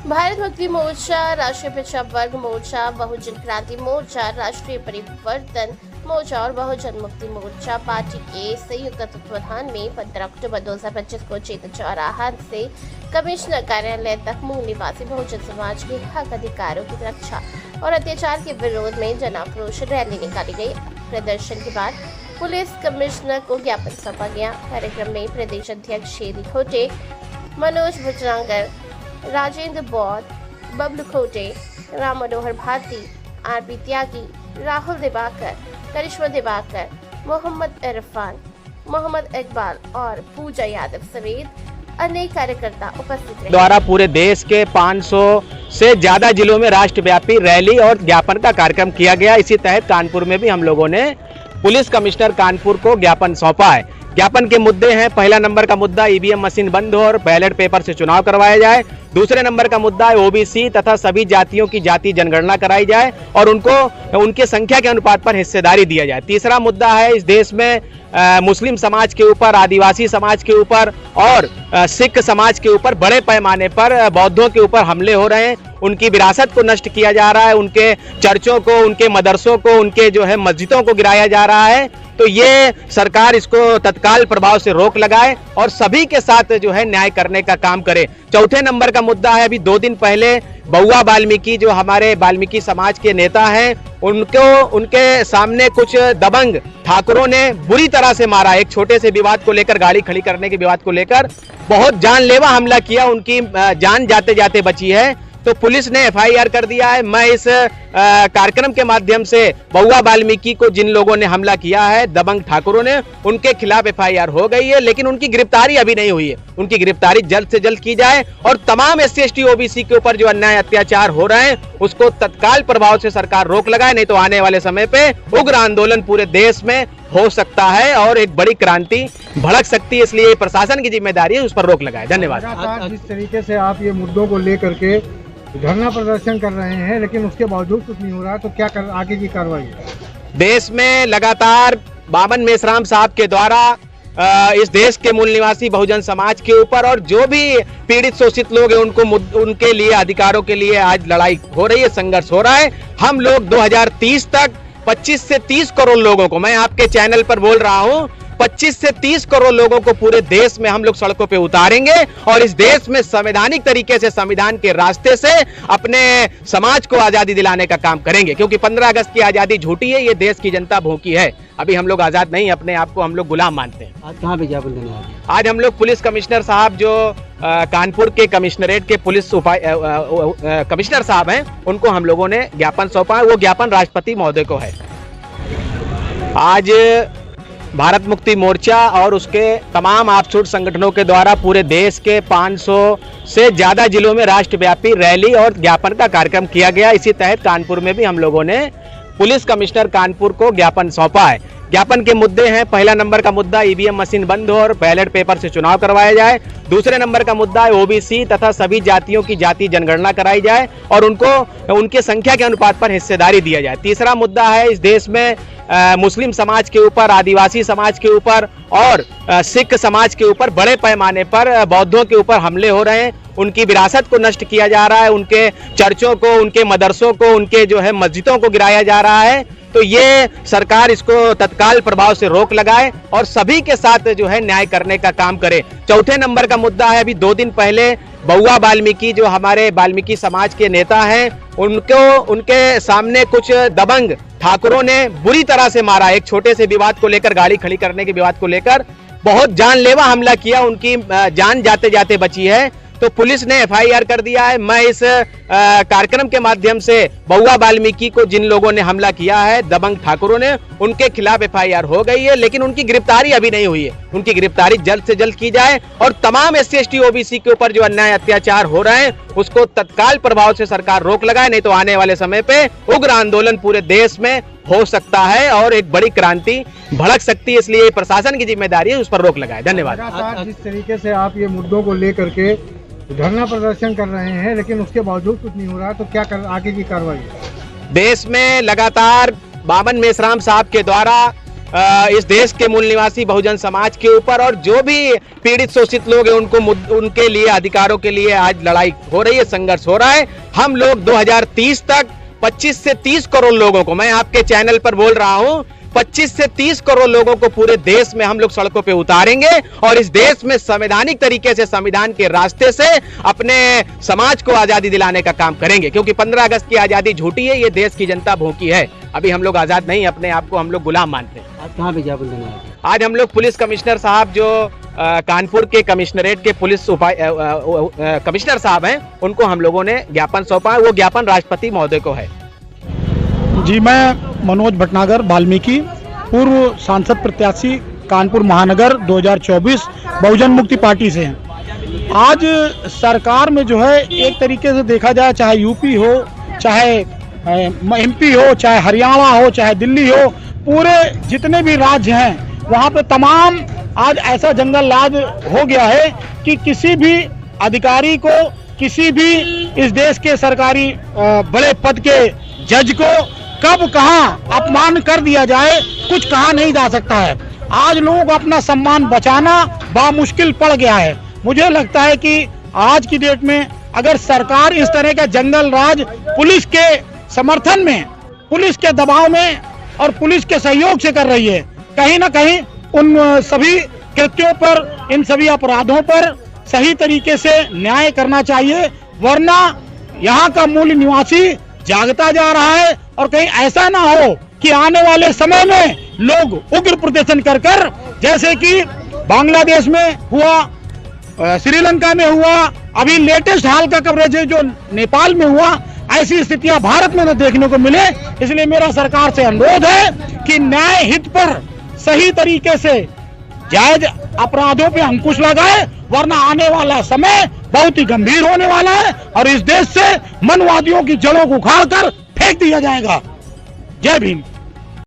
भारत मुक्ति मोर्चा, राष्ट्रीय पिछड़ा वर्ग मोर्चा, बहुजन क्रांति मोर्चा, राष्ट्रीय परिवर्तन मोर्चा और बहुजन मुक्ति मोर्चा पार्टी के संयुक्त तत्वावधान में 15 अक्टूबर 2025 को चेत चौराहा से कमिश्नर कार्यालय तक मूल निवासी बहुजन समाज के हक अधिकारों की रक्षा और अत्याचार के विरोध में जन आक्रोश रैली निकाली गई। प्रदर्शन के बाद पुलिस कमिश्नर को ज्ञापन सौंपा गया। कार्यक्रम में प्रदेश अध्यक्ष शेरी खोटे, मनोज भुजरांगर, राजेंद्र बौद्ध, बबलू खोटे, राम मनोहर भारती, आरपी त्यागी, राहुल दिवाकर, करिश्मा दिवाकर, मोहम्मद इरफान, मोहम्मद इकबाल और पूजा यादव समेत अनेक कार्यकर्ता उपस्थित रहे। द्वारा पूरे देश के 500 से ज्यादा जिलों में राष्ट्रव्यापी रैली और ज्ञापन का कार्यक्रम किया गया। इसी तहत कानपुर में भी हम लोगों ने पुलिस कमिश्नर कानपुर को ज्ञापन सौंपा है। ज्ञापन के मुद्दे हैं, पहला नंबर का मुद्दा ईवीएम मशीन बंद हो और बैलेट पेपर से चुनाव करवाया जाए। दूसरे नंबर का मुद्दा है ओबीसी तथा सभी जातियों की जाति जनगणना कराई जाए और उनको उनके संख्या के अनुपात पर हिस्सेदारी दिया जाए। तीसरा मुद्दा है इस देश में मुस्लिम समाज के ऊपर, आदिवासी समाज के ऊपर और सिख समाज के ऊपर बड़े पैमाने पर बौद्धों के ऊपर हमले हो रहे हैं। उनकी विरासत को नष्ट किया जा रहा है, उनके चर्चों को, उनके मदरसों को, उनके जो है मस्जिदों को गिराया जा रहा है। तो ये सरकार इसको तत्काल प्रभाव से रोक लगाए और सभी के साथ जो है न्याय करने का काम करे। चौथे नंबर का मुद्दा है, अभी 2 दिन पहले बउआ वाल्मीकि जो हमारे वाल्मीकि समाज के नेता हैं, उनके सामने कुछ दबंग ठाकुरों ने बुरी तरह से मारा। एक छोटे से विवाद को लेकर, गाड़ी खड़ी करने के विवाद को लेकर बहुत जानलेवा हमला किया। उनकी जान जाते जाते बची है। तो पुलिस ने एफआईआर कर दिया है। मैं इस कार्यक्रम के माध्यम से बउआ वाल्मीकि को जिन लोगों ने हमला किया है, दबंग ठाकुरों ने, उनके खिलाफ एफआईआर हो गई है, लेकिन उनकी गिरफ्तारी अभी नहीं हुई है। उनकी गिरफ्तारी जल्द से जल्द की जाए और तमाम SC ST OBC के ऊपर जो अन्याय अत्याचार हो रहे हैं उसको तत्काल प्रभाव से सरकार रोक लगाए, नहीं तो आने वाले समय पे उग्र आंदोलन पूरे देश में हो सकता है और एक बड़ी क्रांति भड़क सकती है। इसलिए प्रशासन की जिम्मेदारी है, उस पर रोक लगाए। धन्यवाद। जिस तरीके से आप ये मुद्दों को लेकर के धरना प्रदर्शन कर रहे हैं, लेकिन उसके बावजूद कुछ नहीं हो रहा, तो क्या आगे की कार्रवाई? देश में लगातार बाबन मेश्राम साहब के द्वारा इस देश के मूल निवासी बहुजन समाज के ऊपर और जो भी पीड़ित शोषित लोग हैं उनके लिए, अधिकारों के लिए आज लड़ाई हो रही है, संघर्ष हो रहा है। हम लोग 2030 तक 25 से 30 करोड़ लोगों को, मैं आपके चैनल पर बोल रहा हूं, 25 से 30 करोड़ लोगों को पूरे देश में हम लोग सड़कों पे उतारेंगे और इस देश में संवैधानिक तरीके से, संविधान के रास्ते से अपने समाज को आजादी दिलाने का काम करेंगे। क्योंकि 15 अगस्त की आजादी झूठी है, ये देश की जनता भूखी है। अभी हम लोग आजाद नहीं, अपने आप को हम लोग गुलाम मानते हैं। आज कहाँ पे ज्ञापन देने वाले? आज हम लोग पुलिस कमिश्नर साहब जो कानपुर के कमिश्नरेट के पुलिस कमिश्नर साहब हैं, उनको हम लोगों ने ज्ञापन सौंपा है। वो ज्ञापन राष्ट्रपति महोदय को है। आज भारत मुक्ति मोर्चा और उसके तमाम ऑफशूट संगठनों के द्वारा पूरे देश के 500 से ज्यादा जिलों में राष्ट्रव्यापी रैली और ज्ञापन का कार्यक्रम किया गया। इसी तहत कानपुर में भी हम लोगों ने पुलिस कमिश्नर कानपुर को ज्ञापन सौंपा है। ज्ञापन के मुद्दे हैं, पहला नंबर का मुद्दा ईवीएम मशीन बंद हो और बैलेट पेपर से चुनाव करवाया जाए। दूसरे नंबर का मुद्दा है ओबीसी तथा सभी जातियों की जाति जनगणना कराई जाए और उनके संख्या के अनुपात पर हिस्सेदारी दिया जाए। तीसरा मुद्दा है इस देश में मुस्लिम समाज के ऊपर, आदिवासी समाज के ऊपर और सिख समाज के ऊपर बड़े पैमाने पर बौद्धों के ऊपर हमले हो रहे हैं। उनकी विरासत को नष्ट किया जा रहा है, उनके चर्चों को, उनके मदरसों को, उनके जो है मस्जिदों को गिराया जा रहा है। तो ये सरकार इसको तत्काल प्रभाव से रोक लगाए और सभी के साथ जो है न्याय करने का काम करे। चौथे नंबर का मुद्दा है, अभी 2 दिन पहले बउआ वाल्मीकि जो हमारे वाल्मीकि समाज के नेता हैं, उनके सामने कुछ दबंग ठाकुरों ने बुरी तरह से मारा। एक छोटे से विवाद को लेकर, गाड़ी खड़ी करने के विवाद को लेकर बहुत जानलेवा हमला किया। उनकी जान जाते जाते बची है। तो पुलिस ने एफआईआर कर दिया है। मैं इस कार्यक्रम के माध्यम से बउआ वाल्मीकि को जिन लोगों ने हमला किया है, दबंग ठाकुरों ने, उनके खिलाफ एफआईआर हो गई है, लेकिन उनकी गिरफ्तारी अभी नहीं हुई है। उनकी गिरफ्तारी जल्द से जल्द की जाए और तमाम SC ST OBC के ऊपर जो अन्याय अत्याचार हो रहे हैं उसको तत्काल प्रभाव से सरकार रोक लगाए, नहीं तो आने वाले समय पे उग्र आंदोलन पूरे देश में हो सकता है और एक बड़ी क्रांति भड़क सकती है। इसलिए प्रशासन की जिम्मेदारी है, उस पर रोक लगाए। धन्यवाद। जिस तरीके से आप ये मुद्दों को लेकर के धरना प्रदर्शन कर रहे हैं, लेकिन उसके बावजूद कुछ नहीं हो रहा, तो क्या आगे की कार्रवाई? देश में लगातार बाबन मेश्राम साहब के द्वारा इस देश के मूल निवासी बहुजन समाज के ऊपर और जो भी पीड़ित शोषित लोग हैं उनके लिए अधिकारों के लिए आज लड़ाई हो रही है, संघर्ष हो रहा है। हम लोग 2030 तक 25 से 30 करोड़ लोगों को, मैं आपके चैनल पर बोल रहा हूं, 25 से 30 करोड़ लोगों को पूरे देश में हम लोग सड़कों पे उतारेंगे और इस देश में संवैधानिक तरीके से, संविधान के रास्ते से अपने समाज को आजादी दिलाने का काम करेंगे। क्योंकि 15 अगस्त की आजादी झूठी है, ये देश की जनता भूखी है। अभी हम लोग आजाद नहीं, अपने आप को हम लोग गुलाम मानते हैं। आज कहाँ पे ज्ञापन देने आए थे? आज हम लोग पुलिस कमिश्नर साहब जो कानपुर के कमिश्नरेट के पुलिस कमिश्नर साहब हैं, उनको हम लोगों ने ज्ञापन सौंपा है। वो ज्ञापन राष्ट्रपति महोदय को है। जी, मैं मनोज भटनागर वाल्मीकि, पूर्व सांसद प्रत्याशी कानपुर महानगर 2024 बहुजन मुक्ति पार्टी से हैं। आज सरकार में जो है एक तरीके से देखा जाए, चाहे यूपी हो, चाहे एमपी हो, चाहे हरियाणा हो, चाहे दिल्ली हो, पूरे जितने भी राज्य हैं वहाँ पे तमाम आज ऐसा जंगल राज हो गया है कि किसी भी अधिकारी को, किसी भी इस देश के सरकारी बड़े पद के जज को कब कहाँ अपमान कर दिया जाए, कुछ कहा नहीं जा सकता है। आज लोगों को अपना सम्मान बचाना बामुश्किल पड़ गया है। मुझे लगता है कि आज की डेट में अगर सरकार इस तरह का जंगल राज पुलिस के समर्थन में, पुलिस के दबाव में और पुलिस के सहयोग से कर रही है, कहीं ना कहीं उन सभी कृत्यों पर, इन सभी अपराधों पर सही तरीके से न्याय करना चाहिए। वरना यहाँ का मूल निवासी जागता जा रहा है और कहीं ऐसा ना हो कि आने वाले समय में लोग उग्र प्रदर्शन कर कर, जैसे कि बांग्लादेश में हुआ, श्रीलंका में हुआ, अभी लेटेस्ट हाल का कवरेज है जो नेपाल में हुआ, ऐसी स्थितियां भारत में न देखने को मिले। इसलिए मेरा सरकार से अनुरोध है कि न्याय हित पर सही तरीके से जायज अपराधों पे अंकुश लगाए, वरना आने वाला समय बहुत ही गंभीर होने वाला है और इस देश से मनवादियों की जड़ों को उखाड़ कर फेंक दिया जाएगा। जय भीम।